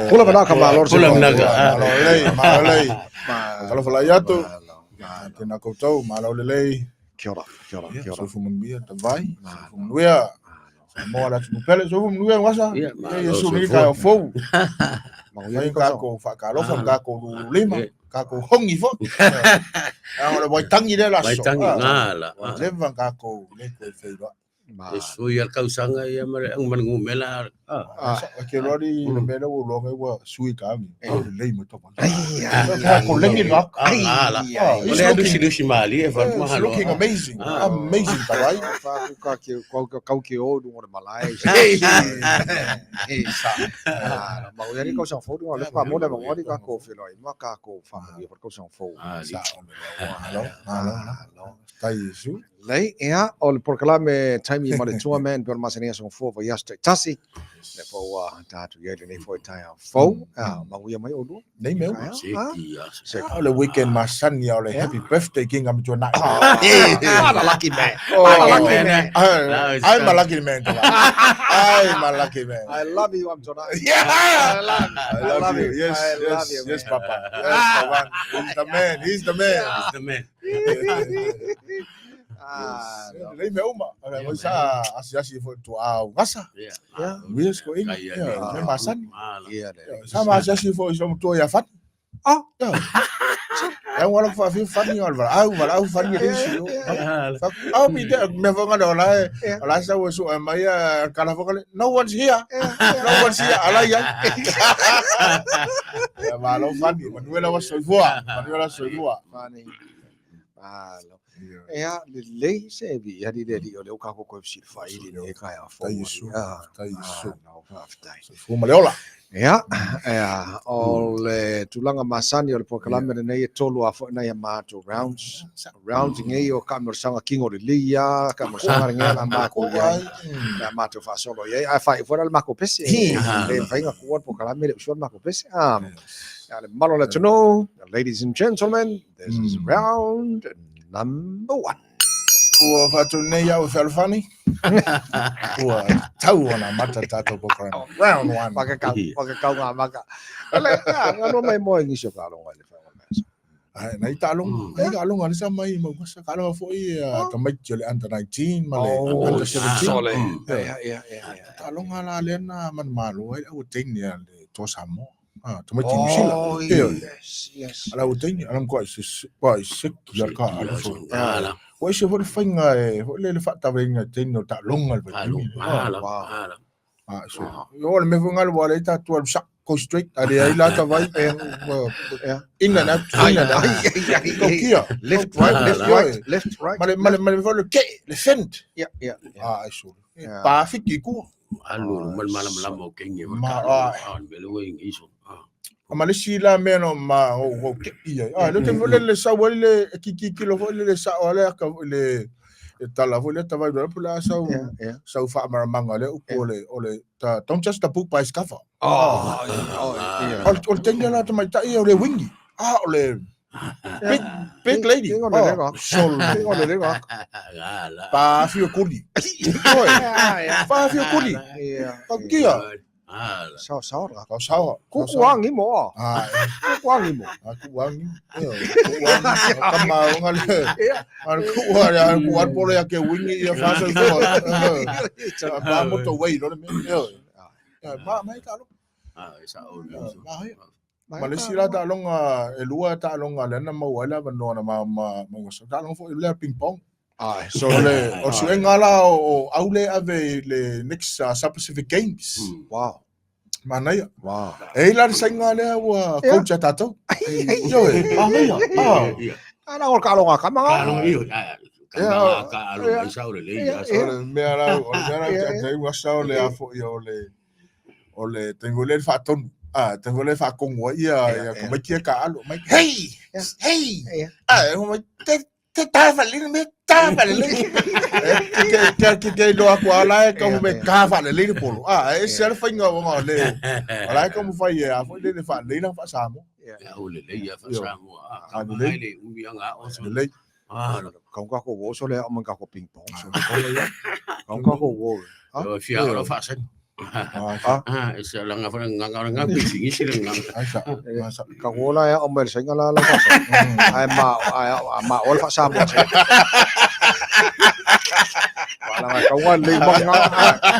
Pula manaka malor. Pula manaka. Malolei. Kalau falai atu. Tena koutou malolei. Kia ora. So fumunbia tavai. Fumunbia. Mo la tupele so fumunbia ngasa. Yesu ni ka fo. Mai kako fakalofa kako lima. Kako hongi fo. Ang le tangi de la so. Tangi ngala. Leva kako le ko feiro. Eso ya kausanga ya mare ang mangumela. Ke lori le mena wo lo wa sui kami. Le mo to. Kako le ni rock. Ole adu sidusi mali e fa mahalo. Looking amazing. Amazing tarai. Fa kau ke o ngore malai. Mau ya ni kau sang fo ngore pa mo le ngore ka ko fe loi. Ma ka ko fa mo ya kau sang fo. Hello. Tai su. Lei ea o le proclame time ma le tua man per masania son fo va yasta tasi le fo ta tu ye le fo ta fo ma wi mai o do nei meu se le weekend ma san ya le happy birthday king am tonight a lucky man I'm a lucky man I'm a lucky man I love you I'm tonight I love you yes papa he's the man lei me uma o sa asi foi tu au gasa wies ko ing me masan sa ma asi foi so tu ya fat wala fa fi fat ni wala fat ni disi mi de me va ngala sa wo so mai kala fa no one's here ala ya ma lo fat ni manuela wa so fani ea le lei se vi ya di o ka ko si fai di ka ya fo tai su fu maleola ea o le tulanga masani o le proclame nei tolu a fo nei mato rounds ngai o ka sanga king o le lia ka sanga ngai na mako ya na mato fa solo ya a fai fora le mako pese le fai nga ko proclame le so mako pese le malo le to know ladies and gentlemen this is round number 1. Ua fatu nei au felfani. Ua tau ona mata tato pokran. Round 1. Paka kau ngā maka. Ale ngano mai mo ngi so kalong ale fa. Ai nei talong, nei kalong ale sa mai mo sa kalong foi ka mai jole under 19 male under 17. Ya. Talong ala le na man malu ai au ting ni ale to samo. Tomai tim sila. Yes. Ala uteng, alam ko sik ya ka ala so. Ko se for fainga le fata venga tenno ta longa al ala. So. Yo me fungal wala ita 12 sak ko straight ali ai la ta vai in and out. Left right. Male for le ke le fent. Yeah. So. Pa fiki ku. Alu malam o kengi belo iso. Malesi la meno ma o ke ia no te vole le sa vole ki lo vole le sa ole ka le tala vole ta vai por la sa fa manga le ole ta don't just the book by scafa ol tenga la ta mai ta ole wingi ole big lady sol pa fio kuli kia sao ku wangi mo kama ngale ku pole ya ke wingi ya fa so ba mo to wei lo me ba mai ka lo Malaysia la ta longa e lua ta longa le na mo wala ba no na ma so ta longa fo le ping pong so le o su engala o aule ave le next Pacific Games. Wow. Mana ya? Wow. Lan sengale wa coach tato. Yo ana ol kalonga kamanga. Ka alo isa ole le ya so me ala o te wa sa ole afo yo ole tengo le faton. Tengo le fa con ya como que ka alo. Hey. Como te tava ali que lo aquala como me cava ali polo esse era foi ngao le ala como foi foi le fa le na fa samo ole le ya fa samo le umianga o so le kau ka ko wo so le amang ka ko ping pong so ko le kau ka ko wo fia ro fa sen Isa lang nga nga pising sila nga. Kagola ya omel singa la la. Ay ma ol fa sa mo. Wala nga kawan limang nga.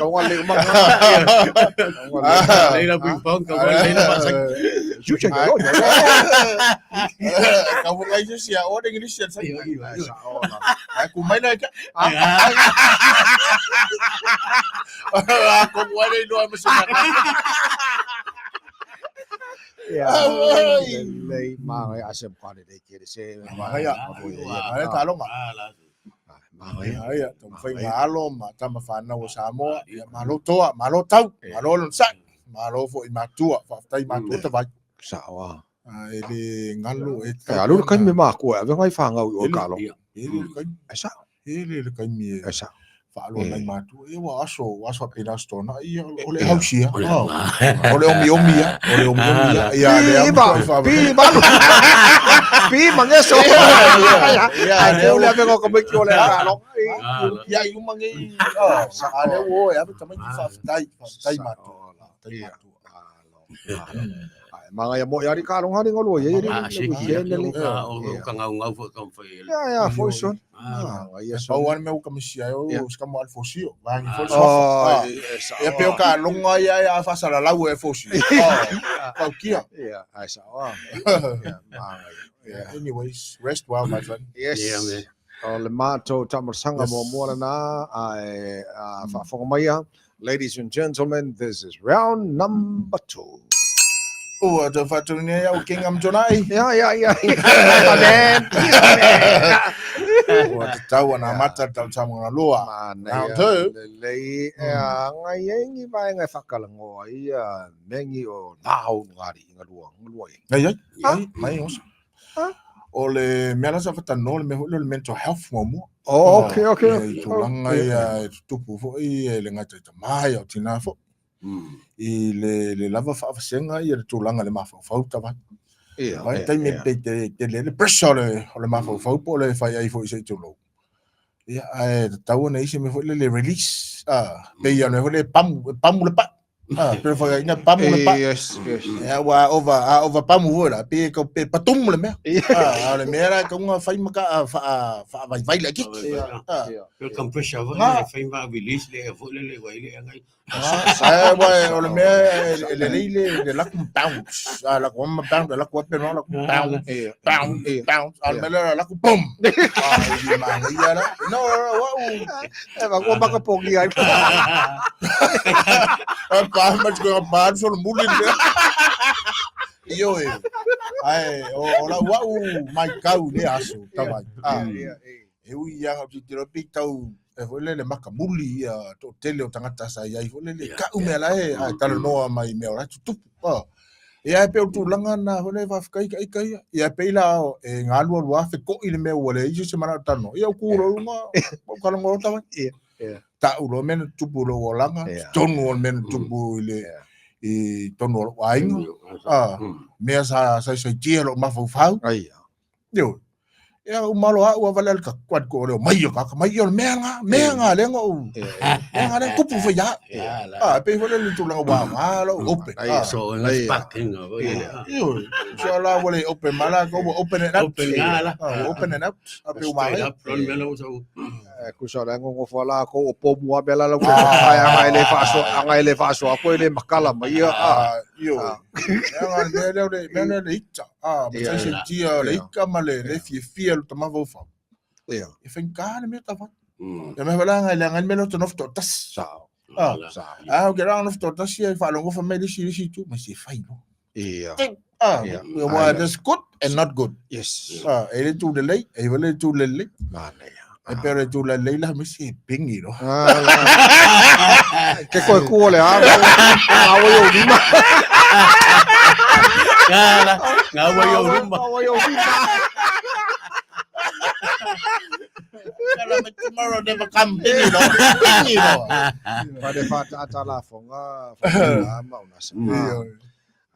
Kawan limang nga. Leila ping-pong, kawan Leila pasag. Chucha nga. Kamu kayo siya o ding English yan sa. Ay kumay na ka. Ako wala ino ang masama. Lay mga asem ka ni dai kiri se. Kaya ay talong Maya, fai malo, mata mafana o Samoa, malo toa, malo tau, malo lonsa, malo fo i matua, fa tai matua te vai. Sawa. Ele ngalo e. Alu kan me ma ko, ave ngai fa ngau o kalo. Ele kan. Esa. Ele kan mi. Esa. Fa lo nai matua. E wa aso pena stona ia ole hausia. Ole omi ya, ole omi ya. Ia le am. Pi malu. Pi mangeso. Ya, ole ave ko me ko le kalo. Ya yung mangi. Sa ale wo ya tamai fa tai matua. Tai matua. Mga yamo yari kalong hari ngolo ya yari ngau fo kam fai ya for sure awan meu kamisia yo skamo al fosio vai for sure ya peo kalong ya fa sala lau e fosio kau kia ya asa anyways rest well my friend yes ole mato tamasanga mo na ai fa fomaya. Ladies and gentlemen, this is round number 2. The fatunya ya uking am jonai. Ya. Amen. Tahu na mata tal sama ngalua. Now lei ngai ngi ba ngai fakalango ia mengi o nau ngari ngalua. Mai os. Ole mela sa fatano me holo mental health mo. Oh, okay. Tulanga ya tupu fo i le ngata mai o tina fo. I le lava fa senga i le tulanga le mafa fa tava vai tai me te le pressure le mafa fa po le fa ai fo se tulo ia tau nei se me fo le release pe ia no le pam le pa pero fa ina pam le pa yes ia wa over pam vola pe ko pe patum le me le mera ko nga fa maka fa vai le ki Pero kam pressure va fai va release le fo le vai le ngai. Saya boy ole me le la bounce la com bounce la com pero la bounce al me la com pum no va ko baka pogi ai pa mas ko pa so mulin yo ai ola my cow le aso tama eu ia o tiro pitau e vole le makamuli to tele o tangata sa ia i vole le ka umela e talo noa mai me ora tu ia pe tu langa na vole va kai ia pe la e ngalu wa fe ko ile me wole i se mana tano ia ku ro nga ka ngo ta ta ulo men tu pulo langa tonu men tu ile i tonu wa ingo me sa tiro ma fau ai yo ya umalo a wa valel ka kwat ko le mai yo menga le ngo menga le kupu fa ya pe vole le tu la wa malo open So let's packing yo so la vole open mala ko open it up open it up pe umalo ku so la ngo fola ko opo mua bela la ko ai le faso ko le makala mai yo ya le itcha se tia le ikamale le fi tama vo fa e fen ka me ta fa e me bala ngai me lo to nof to tas ke ra nof to tas e fa lo ngo fa me si tu me si fa no well that's good and not good yes e tu de lei e vole tu le lei e per tu le lei la me si pingi no che coi cuole voglio lima voglio lima tomorrow never come Pada fata atala fonga ma una sa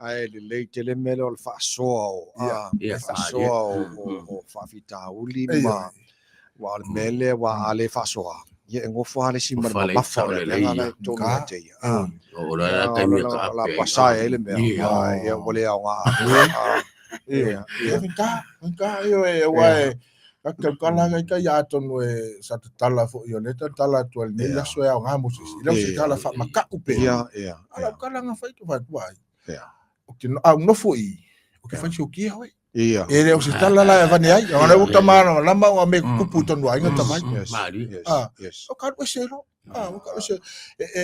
ai le tele melo al fa so o fa fita ulima wa mele wa ale fa so ye ngofo hale si mar mafa le nga tonu te ya ora kai me ka la pasai ele me ya wole nga ka yo e wa ka kala ka ya tonu e sa tala fo yo le tala tu al ni la so ya nga mo si le se tala fa maka upe ya ala kala nga fa tu va ya o que no foi o que faz o que é ia ele o se tala la va nei ona o tamana la ma o me kupu tonu ai ngata vai yes o ka o se lo o ka se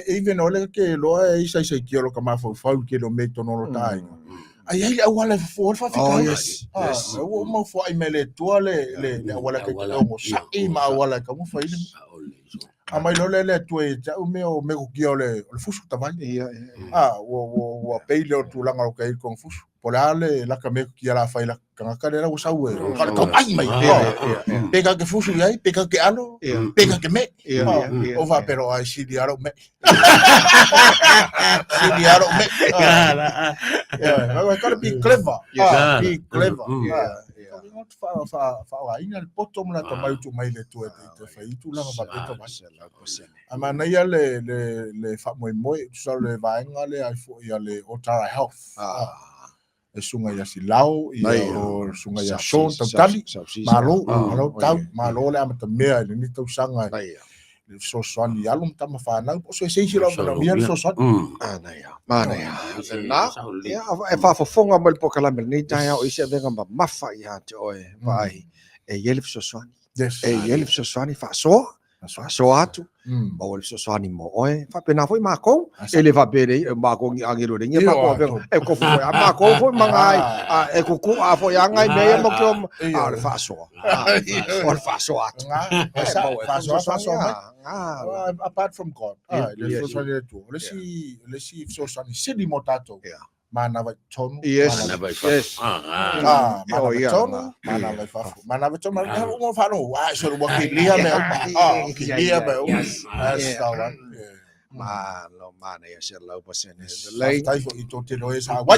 even ole ke lo e sai ki lo ka ma fo ke lo me tonu lo tai ai ai wala fo fa fica yes o mo fo ai mele tu le wala ke o sa e ma wala ka mo fa ile ama lo le tu e ja o me ko ki ole o fusu tavai ia o peile o tu langa o kai con fusu polale la ka me ki ala fa ila ka ka le la usa u ka ai mai pega que fusu ai pega que alo pega que me o va pero ai si diaro me si diaro me I gotta be clever be clever fa ina il poto mla to mai tu mai le tu e te fa tu la va peto ba ama na ia le fa moi tu sa le va ngale ai fo ia le Otara Health e sunga ia silau ia o sunga ia son tali malo tau le amata mea le ni tau sanga le so soani alum tama fa na so se si la na mia so soani mana ya e fa fonga mo po kala ni tai o ise venga mafa ia te oe vai e yelf so soani e yelf so soani fa so atu ma o so soani mo oe fa pena foi ma ko ele va bere ma ko angiro de nge ma ko e ko foi ma ko foi mangai e ko ku a foi angai me mo ko a fa so atu fa so apart from God let's see so soani sidi motato mana vai tonu yes mana vai fa mana vai tonu mo fa no wa so mo ki lia me mana ya se lau pasene lei tai fo ito te no esa wa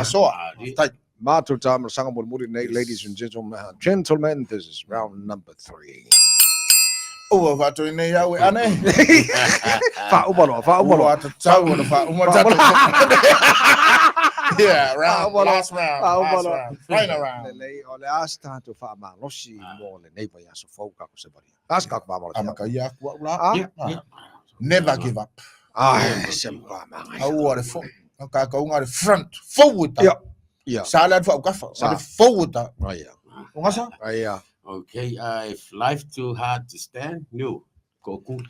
so tai Mato Tam sanga muri ladies and gentlemen this is round number 3 o va to nei ya we ane fa umalo ata tau no fa umalo yeah last round final round le ole asta to fa ma losi mo le nei pa ya so fo ka se bari aska pa mo amaka ya ku la never give up sempa ma au fo ka unga front forward yeah sala fa ka fa forward unga sa okay if life too hard to stand no go cool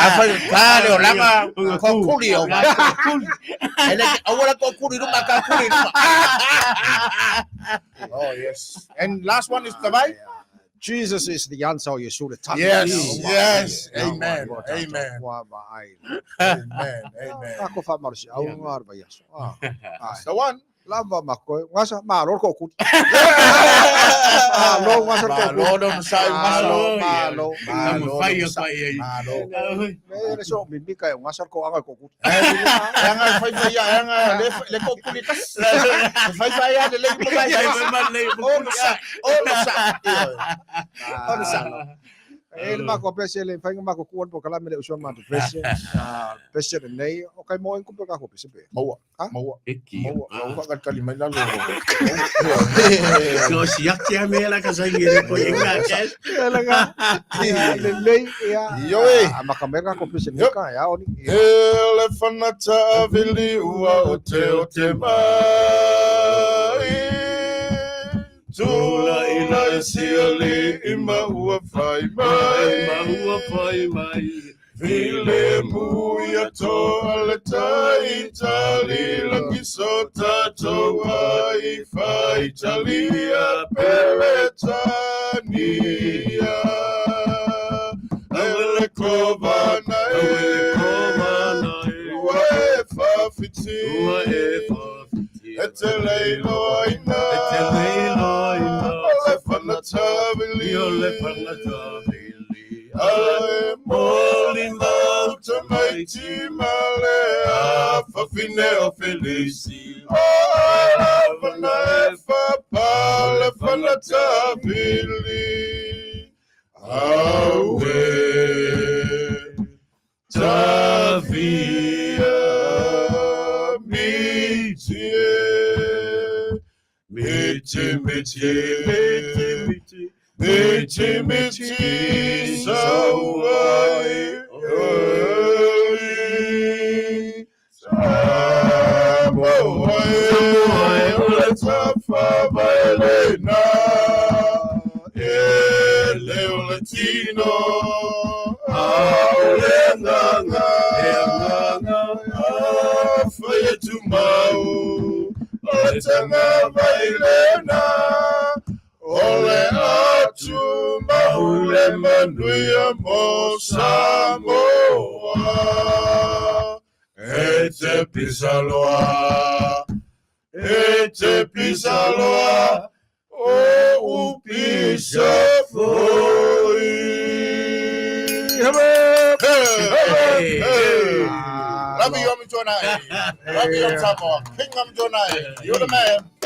apa kale olanga ko kuli o ele awala ko kuli no maka kuli oh yes and last one is tabai Jesus is the answer you should have yes amen ako fa marsi au ngar ba yaso the one lava mako ngasa malor ko ku lo ngasa ko malo sai malo me so mi ka ngasa ko anga ko ku anga fai ya anga le ko ku ni tas fai ya le ele ma ko pese le fai ma ko kuon po kala me le uson ma pese pese nei o kai mo en ku ka ko pese pe mo ka kalima la lo so siak ya me la ka sai ngere ko enga kes le yo ma ka merga ko pese ni ka ya oni ele fanata vili o te mai Tula ina siali ima ua fai mai Vile muia to ale tai tali Laki so tato ai fai talia peretania Awele kova nai Ua e fafiti Ete leilo ina Ole fanatabili Ai molinda Tamaiti malea Fafine o felici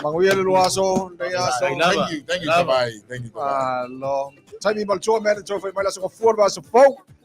Manguia Luaso, Thank you. Lo. Sai mi balcho men cho foi mala so for was so